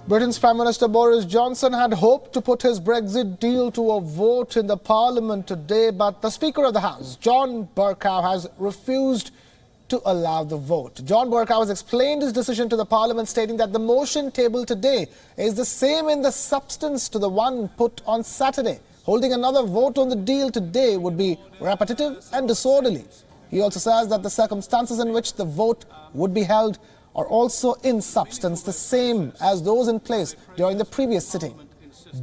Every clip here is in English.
Britain's Prime Minister Boris Johnson had hoped to put his Brexit deal to a vote in the Parliament today, but the Speaker of the House, John Bercow, has refused to allow the vote. John Bercow has explained his decision to the Parliament, stating that the motion tabled today is the same in the substance to the one put on Saturday. Holding another vote on the deal today would be repetitive and disorderly. He also says that the circumstances in which the vote would be held are also in substance the same as those in place during the previous sitting.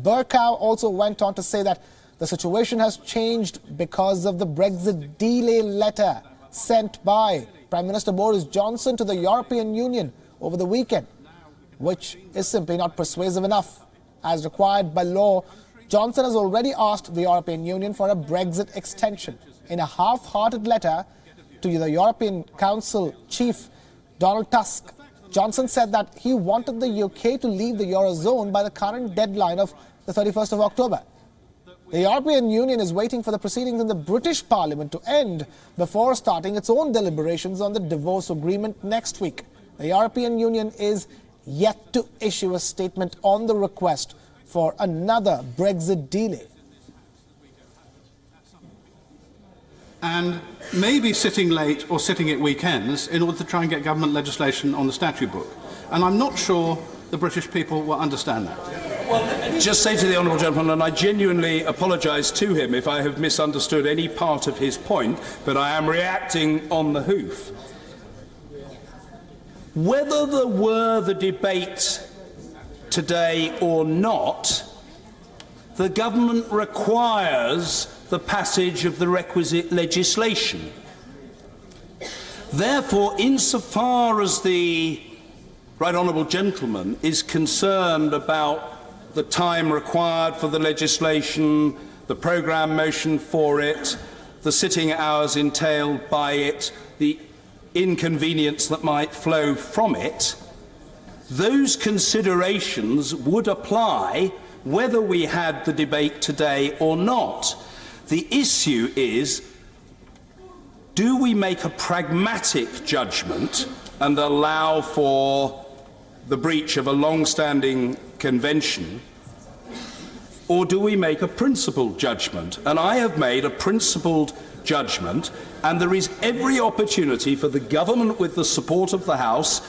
Bercow also went on to say that the situation has changed because of the Brexit delay letter sent by Prime Minister Boris Johnson to the European Union over the weekend, which is simply not persuasive enough. As required by law, Johnson has already asked the European Union for a Brexit extension. In a half-hearted letter to the European Council chief Donald Tusk, Johnson said that he wanted the UK to leave the Eurozone by the current deadline of the 31st of October. The European Union is waiting for the proceedings in the British Parliament to end before starting its own deliberations on the divorce agreement next week. The European Union is yet to issue a statement on the request for another Brexit delay. And maybe sitting late or sitting at weekends in order to try and get government legislation on the statute book. And I'm not sure the British people will understand that. Well, just say to the honourable gentleman, and I genuinely apologise to him if I have misunderstood any part of his point, but I am reacting on the hoof. Whether there were the debate today or not, the government requires the passage of the requisite legislation. Therefore, insofar as the right honourable gentleman is concerned about the time required for the legislation, the programme motion for it, the sitting hours entailed by it, the inconvenience that might flow from it, those considerations would apply whether we had the debate today or not. The issue is, do we make a pragmatic judgment and allow for the breach of a long-standing convention, or do we make a principled judgment? And I have made a principled judgment, and there is every opportunity for the government, with the support of the House,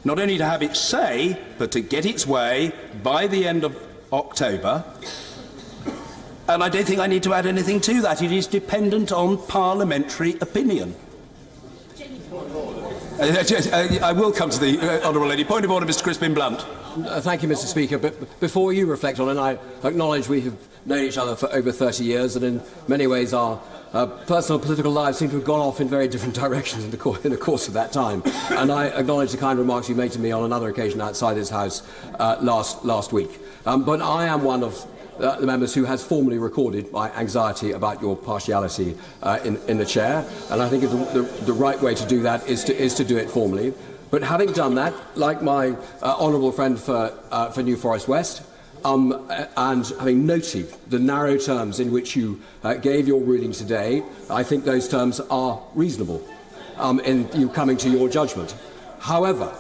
not only to have its say, but to get its way by the end of October. And I don't think I need to add anything to that. It is dependent on parliamentary opinion. I will come to the honourable lady. Point of order, Mr. Crispin Blunt. Thank you, Mr. Speaker. But before you reflect on it, I acknowledge we have known each other for over 30 years, and in many ways our personal political lives seem to have gone off in very different directions in the course of that time. And I acknowledge the kind remarks you made to me on another occasion outside this House last week. But I am one of the members who has formally recorded my anxiety about your partiality in the chair, and I think the right way to do that is to do it formally. But having done that, like my honourable friend for New Forest West, and having noted the narrow terms in which you gave your ruling today, I think those terms are reasonable in you coming to your judgment. However,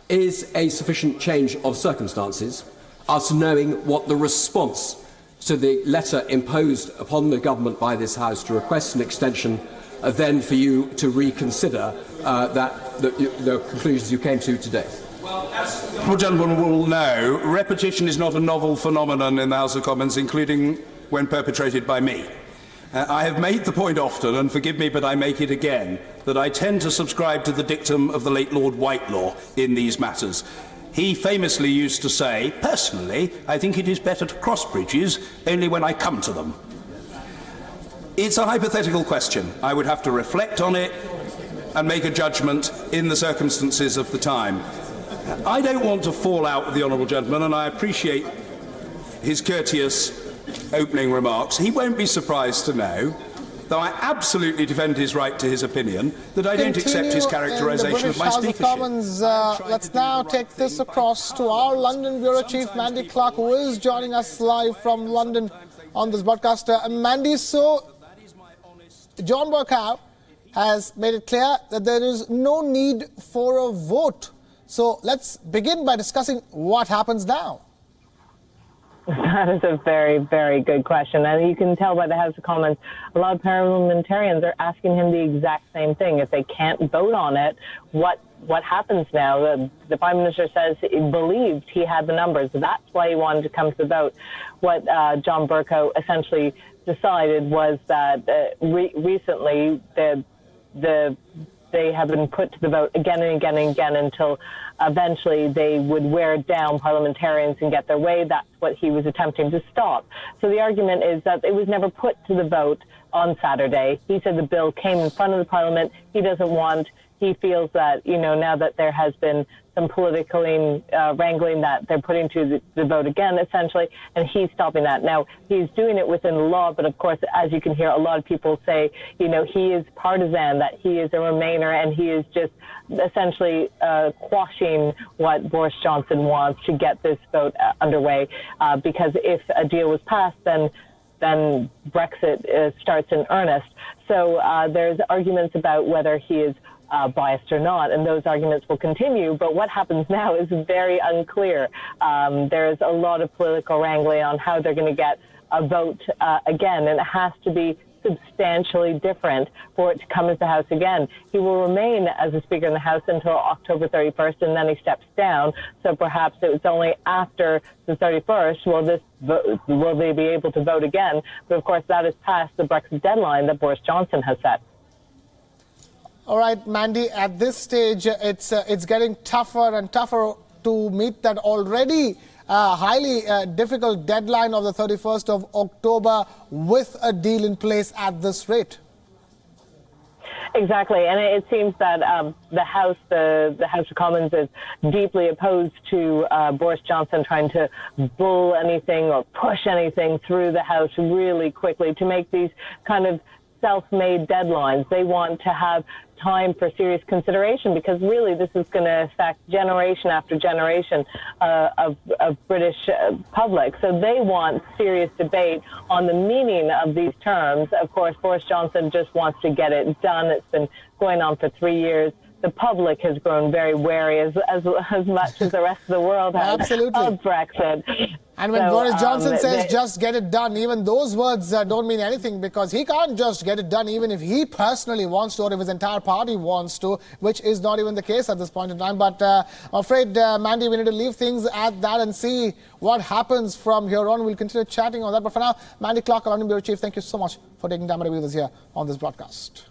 is a sufficient change of circumstances us knowing what the response to the letter imposed upon the government by this House to request an extension, then for you to reconsider the conclusions you came to today? Well, as the honourable gentleman will know, repetition is not a novel phenomenon in the House of Commons, including when perpetrated by me. I have made the point often, and forgive me, but I make it again, that I tend to subscribe to the dictum of the late Lord Whitelaw in these matters. He famously used to say, personally, I think it is better to cross bridges only when I come to them. It's a hypothetical question. I would have to reflect on it and make a judgment in the circumstances of the time. I don't want to fall out with the honourable gentleman, and I appreciate his courteous opening remarks. He won't be surprised to know, though I absolutely defend his right to his opinion, that I don't accept his characterisation of my speakership. Commons, let's now take this across to our London Bureau Chief, Mandy Clark, who is joining us live from London on this broadcast. Mandy, so John Bercow has made it clear that there is no need for a vote. So let's begin by discussing what happens now. That is a very, very good question. And you can tell by the House of Commons, a lot of parliamentarians are asking him the exact same thing. If they can't vote on it, what happens now? The Prime Minister says he believed he had the numbers. That's why he wanted to come to the vote. What John Bercow essentially decided was that recently they have been put to the vote again and again and again until eventually they would wear down parliamentarians and get their way. That's what he was attempting to stop. So the argument is that it was never put to the vote on Saturday. He said the bill came in front of the Parliament. He feels that, now that there has been some political wrangling, that they're putting to the vote again, essentially, and he's stopping that. Now, he's doing it within the law, but of course, as you can hear, a lot of people say, he is partisan, that he is a Remainer, and he is just essentially quashing what Boris Johnson wants to get this vote underway, because if a deal was passed, then Brexit starts in earnest. So there's arguments about whether he is biased or not, and those arguments will continue. But what happens now is very unclear. There's a lot of political wrangling on how they're going to get a vote again, and it has to be substantially different for it to come into the House again. He will remain as a Speaker in the House until October 31st, and then he steps down. So perhaps it was only after the 31st will they be able to vote again. But of course, that is past the Brexit deadline that Boris Johnson has set. All right, Mandy, at this stage, it's getting tougher and tougher to meet that already highly difficult deadline of the 31st of October with a deal in place at this rate. Exactly, and it seems that the House of Commons is deeply opposed to Boris Johnson trying to bull anything or push anything through the House really quickly to make these kind of self-made deadlines. They want to have time for serious consideration, because really this is going to affect generation after generation of British public. So they want serious debate on the meaning of these terms. Of course, Boris Johnson just wants to get it done. It's been going on for 3 years. The public has grown very wary, as much as the rest of the world has, of Brexit. And when Boris Johnson says just get it done, even those words don't mean anything, because he can't just get it done even if he personally wants to or if his entire party wants to, which is not even the case at this point in time. But I'm afraid, Mandy, we need to leave things at that and see what happens from here on. We'll continue chatting on that. But for now, Mandy Clark, London Bureau Chief, thank you so much for taking time to be with us here on this broadcast.